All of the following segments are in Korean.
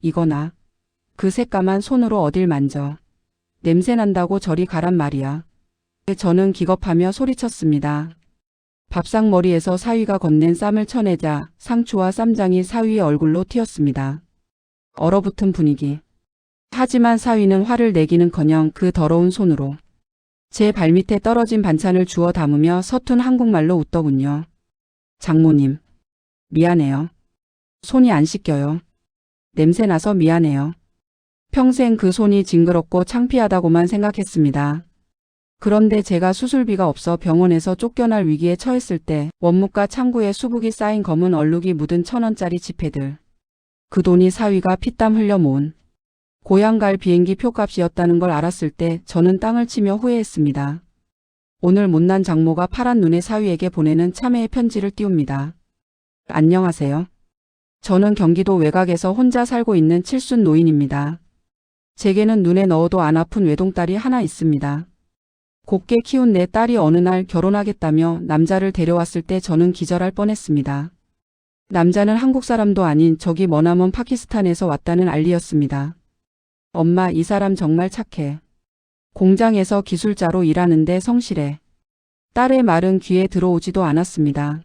이거나. 그 새까만 손으로 어딜 만져. 냄새난다고 저리 가란 말이야. 저는 기겁하며 소리쳤습니다. 밥상머리에서 사위가 건넨 쌈을 쳐내자 상추와 쌈장이 사위의 얼굴로 튀었습니다. 얼어붙은 분위기. 하지만 사위는 화를 내기는커녕 그 더러운 손으로 제 발밑에 떨어진 반찬을 주워 담으며 서툰 한국말로 웃더군요. 장모님, 미안해요. 손이 안 씻겨요. 냄새나서 미안해요. 평생 그 손이 징그럽고 창피하다고만 생각했습니다. 그런데 제가 수술비가 없어 병원에서 쫓겨날 위기에 처했을 때 원무과 창구에 수북이 쌓인 검은 얼룩이 묻은 1,000원짜리 지폐들. 그 돈이 사위가 피땀 흘려 모은 고향 갈 비행기 표값이었다는 걸 알았을 때 저는 땅을 치며 후회했습니다. 오늘 못난 장모가 파란 눈의 사위에게 보내는 참회의 편지를 띄웁니다. 안녕하세요. 저는 경기도 외곽에서 혼자 살고 있는 칠순 노인입니다. 제게는 눈에 넣어도 안 아픈 외동딸이 하나 있습니다. 곱게 키운 내 딸이 어느 날 결혼하겠다며 남자를 데려왔을 때 저는 기절할 뻔했습니다. 남자는 한국 사람도 아닌 저기 머나먼 파키스탄에서 왔다는 알리였습니다. 엄마, 이 사람 정말 착해. 공장에서 기술자로 일하는데 성실해. 딸의 말은 귀에 들어오지도 않았습니다.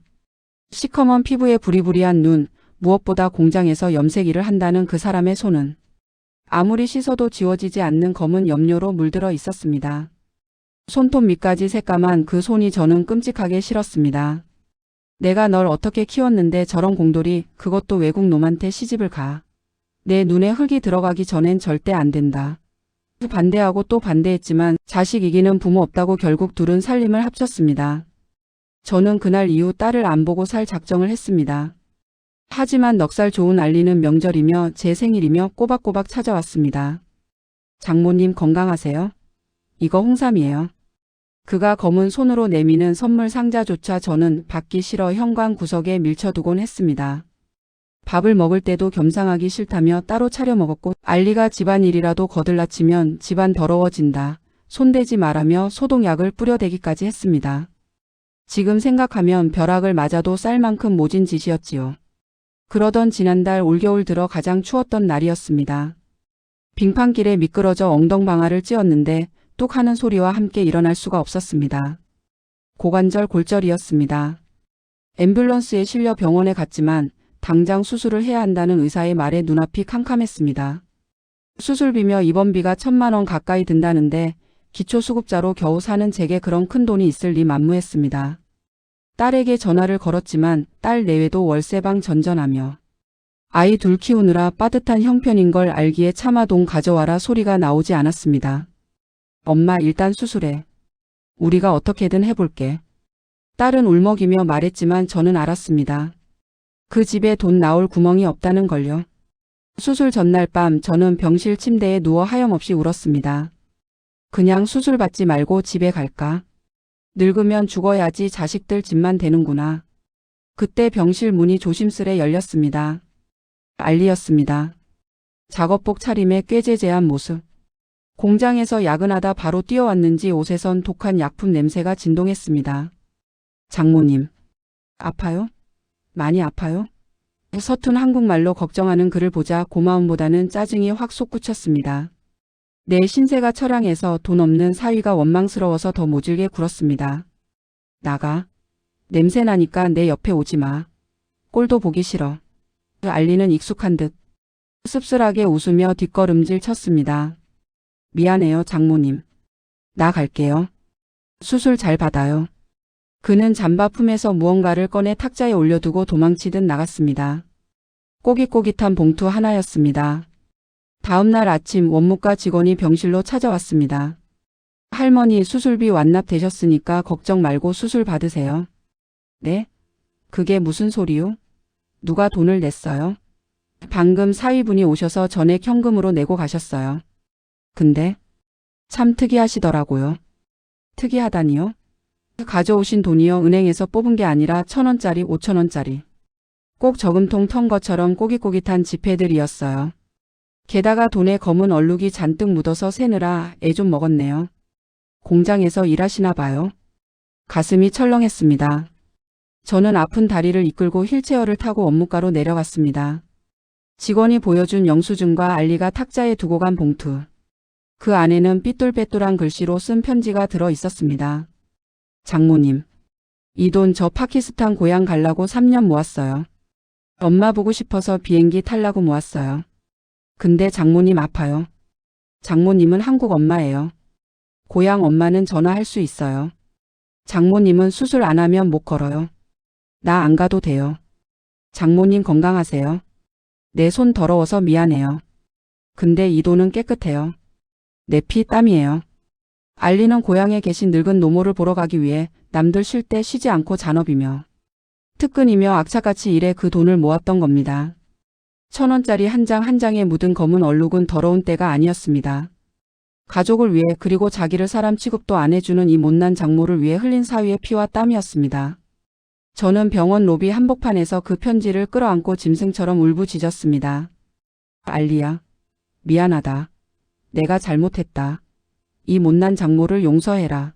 시커먼 피부에 부리부리한 눈, 무엇보다 공장에서 염색 일을 한다는 그 사람의 손은 아무리 씻어도 지워지지 않는 검은 염료로 물들어 있었습니다. 손톱 밑까지 새까만 그 손이 저는 끔찍하게 싫었습니다. 내가 널 어떻게 키웠는데 저런 공돌이, 그것도 외국 놈한테 시집을 가. 내 눈에 흙이 들어가기 전엔 절대 안 된다. 반대하고 또 반대했지만 자식 이기는 부모 없다고 결국 둘은 살림을 합쳤습니다. 저는 그날 이후 딸을 안 보고 살 작정을 했습니다. 하지만 넉살 좋은 알리는 명절이며 제 생일이며 꼬박꼬박 찾아왔습니다. 장모님 건강하세요? 이거 홍삼이에요. 그가 검은 손으로 내미는 선물 상자조차 저는 받기 싫어 현관 구석에 밀쳐두곤 했습니다. 밥을 먹을 때도 겸상하기 싫다며 따로 차려 먹었고 알리가 집안일이라도 거들라치면 집안 더러워진다. 손대지 말라며 소독약을 뿌려대기까지 했습니다. 지금 생각하면 벼락을 맞아도 쌀 만큼 모진 짓이었지요. 그러던 지난달 올겨울 들어 가장 추웠던 날이었습니다. 빙판길에 미끄러져 엉덩방아를 찧었는데 뚝 하는 소리와 함께 일어날 수가 없었습니다. 고관절 골절이었습니다. 앰뷸런스에 실려 병원에 갔지만 당장 수술을 해야 한다는 의사의 말에 눈앞이 캄캄했습니다. 수술비며 입원비가 1,000만 원 가까이 든다는데 기초수급자로 겨우 사는 제게 그런 큰 돈이 있을 리 만무했습니다. 딸에게 전화를 걸었지만 딸 내외도 월세방 전전하며 아이 둘 키우느라 빠듯한 형편인 걸 알기에 차마 돈 가져와라 소리가 나오지 않았습니다. 엄마, 일단 수술해. 우리가 어떻게든 해볼게. 딸은 울먹이며 말했지만 저는 알았습니다. 그 집에 돈 나올 구멍이 없다는 걸요. 수술 전날 밤 저는 병실 침대에 누워 하염없이 울었습니다. 그냥 수술 받지 말고 집에 갈까? 늙으면 죽어야지 자식들 집만 되는구나. 그때 병실 문이 조심스레 열렸습니다. 알리였습니다. 작업복 차림에 꾀재재한 모습. 공장에서 야근하다 바로 뛰어왔는지 옷에선 독한 약품 냄새가 진동했습니다. 장모님, 아파요? 많이 아파요? 서툰 한국말로 걱정하는 그를 보자 고마움보다는 짜증이 확 솟구쳤습니다. 내 신세가 처량해서 돈 없는 사위가 원망스러워서 더 모질게 굴었습니다. 나가. 냄새나니까 내 옆에 오지 마. 꼴도 보기 싫어. 알리는 익숙한 듯 씁쓸하게 웃으며 뒷걸음질 쳤습니다. 미안해요, 장모님. 나 갈게요. 수술 잘 받아요. 그는 잠바 품에서 무언가를 꺼내 탁자에 올려두고 도망치듯 나갔습니다. 꼬깃꼬깃한 봉투 하나였습니다. 다음 날 아침 원무과 직원이 병실로 찾아왔습니다. 할머니, 수술비 완납되셨으니까 걱정 말고 수술 받으세요. 네? 그게 무슨 소리요? 누가 돈을 냈어요? 방금 사위분이 오셔서 전액 현금으로 내고 가셨어요. 근데 참 특이하시더라고요. 특이하다니요? 가져오신 돈이요, 은행에서 뽑은 게 아니라 1,000원짜리, 5,000원짜리. 꼭 저금통 턴 것처럼 꼬깃꼬깃한 지폐들이었어요. 게다가 돈에 검은 얼룩이 잔뜩 묻어서 새느라 애 좀 먹었네요. 공장에서 일하시나 봐요. 가슴이 철렁했습니다. 저는 아픈 다리를 이끌고 휠체어를 타고 업무가로 내려갔습니다. 직원이 보여준 영수증과 알리가 탁자에 두고 간 봉투. 그 안에는 삐뚤빼뚤한 글씨로 쓴 편지가 들어 있었습니다. 장모님, 이 돈 저 파키스탄 고향 갈라고 3년 모았어요. 엄마 보고 싶어서 비행기 탈라고 모았어요. 근데 장모님 아파요. 장모님은 한국 엄마예요. 고향 엄마는 전화할 수 있어요. 장모님은 수술 안 하면 못 걸어요. 나 안 가도 돼요. 장모님 건강하세요. 내 손 더러워서 미안해요. 근데 이 돈은 깨끗해요. 내 피 땀이에요. 알리는 고향에 계신 늙은 노모를 보러 가기 위해 남들 쉴 때 쉬지 않고 잔업이며 특근이며 악착같이 일해 그 돈을 모았던 겁니다. 1,000원짜리 한 장 한 장에 묻은 검은 얼룩은 더러운 때가 아니었습니다. 가족을 위해 그리고 자기를 사람 취급도 안 해주는 이 못난 장모를 위해 흘린 사위의 피와 땀이었습니다. 저는 병원 로비 한복판에서 그 편지를 끌어안고 짐승처럼 울부짖었습니다. 알리야, 미안하다. 내가 잘못했다. 이 못난 장모를 용서해라.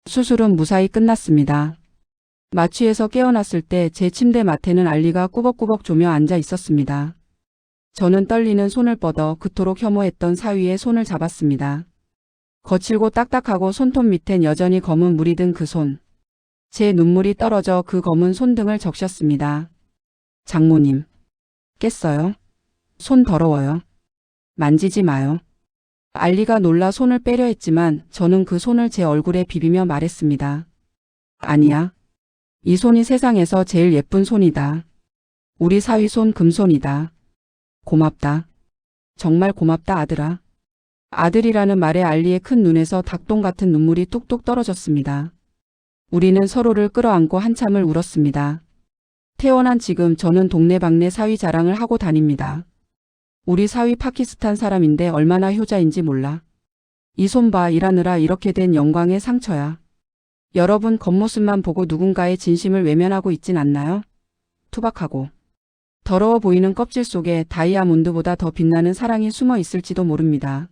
수술은 무사히 끝났습니다. 마취해서 깨어났을 때 제 침대 맡에는 알리가 꾸벅꾸벅 조며 앉아 있었습니다. 저는 떨리는 손을 뻗어 그토록 혐오했던 사위의 손을 잡았습니다. 거칠고 딱딱하고 손톱 밑엔 여전히 검은 물이 든 그 손. 제 눈물이 떨어져 그 검은 손등을 적셨습니다. 장모님, 깼어요? 손 더러워요. 만지지 마요. 알리가 놀라 손을 빼려 했지만 저는 그 손을 제 얼굴에 비비며 말했습니다. 아니야. 이 손이 세상에서 제일 예쁜 손이다. 우리 사위 손 금손이다. 고맙다. 정말 고맙다 아들아. 아들이라는 말에 알리의 큰 눈에서 닭똥 같은 눈물이 뚝뚝 떨어졌습니다. 우리는 서로를 끌어안고 한참을 울었습니다. 태어난 지금 저는 동네방네 사위 자랑을 하고 다닙니다. 우리 사위 파키스탄 사람인데 얼마나 효자인지 몰라. 이 손 봐, 일하느라 이렇게 된 영광의 상처야. 여러분 겉모습만 보고 누군가의 진심을 외면하고 있진 않나요? 투박하고 더러워 보이는 껍질 속에 다이아몬드보다 더 빛나는 사랑이 숨어 있을지도 모릅니다.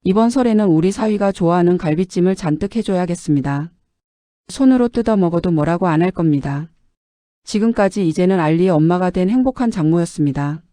이번 설에는 우리 사위가 좋아하는 갈비찜을 잔뜩 해줘야겠습니다. 손으로 뜯어 먹어도 뭐라고 안 할 겁니다. 지금까지 이제는 알리의 엄마가 된 행복한 장모였습니다.